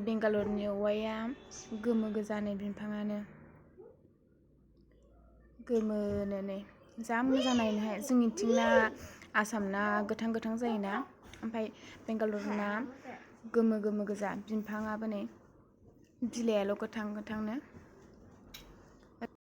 बेंगालरनि औवाया गोमो गोजानै बिफाङानो गोमोनो नै जा मोजां नायनोहाय। जोंनिथिंना आसामना गोथां गोथां जायोना, ओमफ्राय बेंगालरना गोमो गोमो गोजा बिफाङाबो नै बिलाइयाल' गोथां गोथांनो।